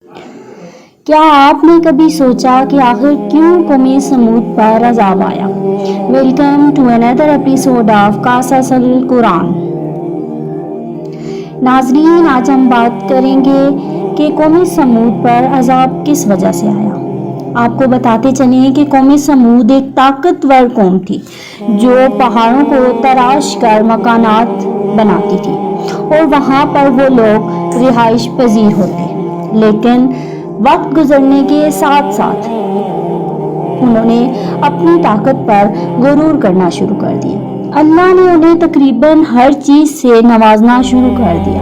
کیا آپ نے کبھی سوچا کہ آخر کیوں قوم سمود پر عذاب آیا؟ Welcome to another episode of قصص القرآن۔ ناظرین، آج ہم بات کریں گے کہ قوم سمود پر عذاب کس وجہ سے آیا۔ آپ کو بتاتے چلیں کہ قوم سمود ایک طاقتور قوم تھی جو پہاڑوں کو تراش کر مکانات بناتی تھی اور وہاں پر وہ لوگ رہائش پذیر ہوتے، لیکن وقت گزرنے کے ساتھ ساتھ انہوں نے اپنی طاقت پر غرور کرنا شروع کر دیا۔ اللہ نے انہیں تقریباً ہر چیز سے نوازنا شروع کر دیا،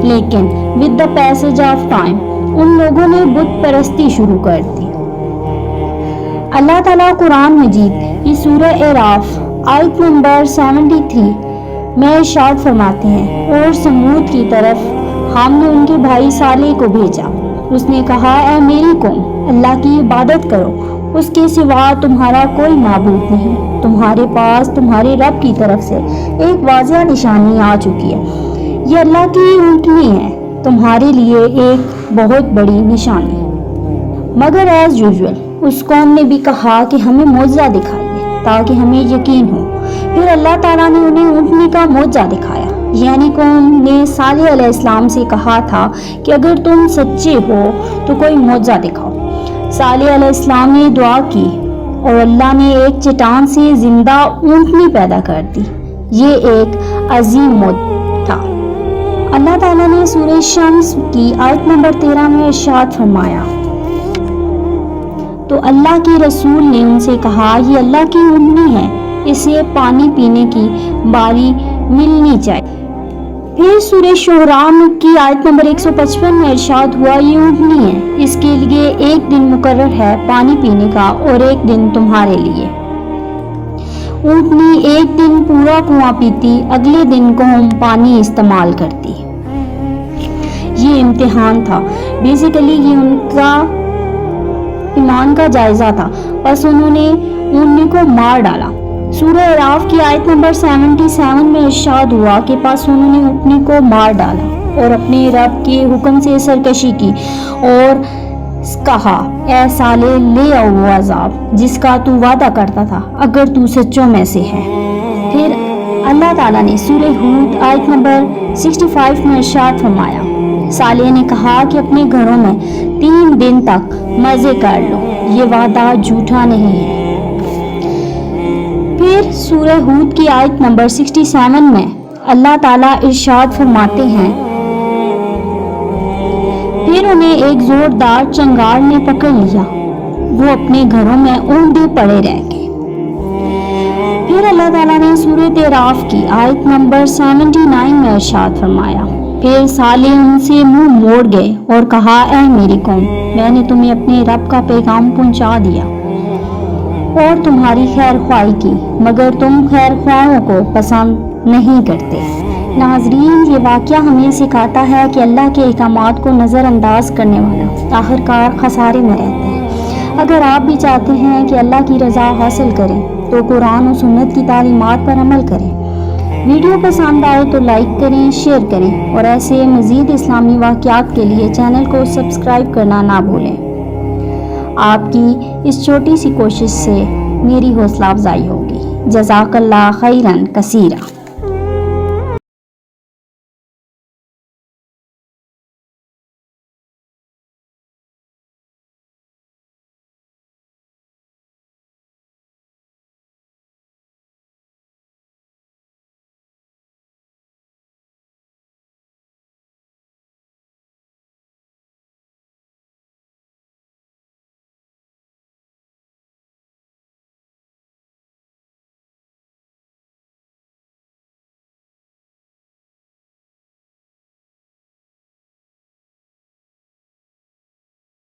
لیکن with the passage of time ان لوگوں نے بت پرستی شروع کر دی۔ اللہ تعالیٰ قرآن مجید کی سورہ اعراف آیت نمبر 73 میں ارشاد فرماتے ہیں، اور سمود کی طرف ہم نے ان کے بھائی صالح کو بھیجا۔ اس نے کہا، اے میری قوم، اللہ کی عبادت کرو، اس کے سوا تمہارا کوئی معبود نہیں۔ تمہارے پاس تمہارے رب کی طرف سے ایک واضح نشانی آ چکی ہے، یہ اللہ کی اونٹنی ہے، تمہارے لیے ایک بہت بڑی نشانی۔ مگر ایز یوزول اس قوم نے بھی کہا کہ ہمیں معجزہ دکھائیے تاکہ ہمیں یقین ہو۔ پھر اللہ تعالیٰ نے انہیں اونٹنی کا معجزہ دکھایا، یعنی قوم نے صالح علیہ السلام سے کہا تھا کہ اگر تم سچے ہو تو کوئی معجزہ دکھاؤ۔ صالح علیہ السلام نے دعا کی اور اللہ نے ایک چٹان سے زندہ اونٹنی پیدا کر دی۔ یہ ایک عظیم معجزہ تھا۔ اللہ تعالیٰ نے سورہ شمس کی آیت نمبر 13 میں ارشاد فرمایا، تو اللہ کے رسول نے ان سے کہا، یہ اللہ کی اونٹنی ہے، اسے پانی پینے کی باری ملنی چاہیے۔ پھر سورہ شعراء کی آیت نمبر 155 میں ارشاد ہوا، یہ اونٹنی ہے، اس کے لیے ایک دن مقرر ہے پانی پینے کا اور ایک دن تمہارے لیے۔ اونٹنی ایک دن پورا کنواں پیتی، اگلے دن قوم پانی استعمال کرتی۔ یہ امتحان تھا، بیسیکلی یہ ان کا ایمان کا جائزہ تھا، بس انہوں نے اونٹنی کو مار ڈالا۔ سورہ اعراف کی آیت نمبر 77 میں ارشاد ہوا کہ پس انہوں نے اونٹنی کو مار ڈالا اور اپنے رب کے حکم سے سرکشی کی اور کہا، اے صالح، لے آؤ وہ عذاب جس کا تو وعدہ کرتا تھا اگر تو سچوں میں سے ہے۔ پھر اللہ تعالیٰ نے سورہ ہود آیت نمبر 65 میں ارشاد فرمایا، صالح نے کہا کہ اپنے گھروں میں 3 دن تک مزے کر لو، یہ وعدہ جھوٹا نہیں ہے۔ پھر سورہ ہود کی آیت نمبر 67 میں اللہ تعالیٰ ارشاد فرماتے ہیں، پھر انہیں ایک زوردار چنگاڑ نے پکڑ لیا، وہ اپنے گھروں میں اونڈے پڑے رہ گئے۔ پھر اللہ تعالیٰ نے سورہ اعراف کی آیت نمبر 79 میں ارشاد فرمایا، پھر صالح ان سے منہ موڑ گئے اور کہا، اے میری قوم، میں نے تمہیں اپنے رب کا پیغام پہنچا دیا اور تمہاری خیر خواہی کی، مگر تم خیر خواہوں کو پسند نہیں کرتے۔ ناظرین، یہ واقعہ ہمیں سکھاتا ہے کہ اللہ کے احکامات کو نظر انداز کرنے والا آخرکار خسارے میں رہتا ہے۔ اگر آپ بھی چاہتے ہیں کہ اللہ کی رضا حاصل کریں تو قرآن و سنت کی تعلیمات پر عمل کریں۔ ویڈیو پسند آئے تو لائک کریں، شیئر کریں اور ایسے مزید اسلامی واقعات کے لیے چینل کو سبسکرائب کرنا نہ بھولیں۔ آپ کی اس چھوٹی سی کوشش سے میری حوصلہ افزائی ہوگی۔ جزاک اللہ خیرا کثیرا۔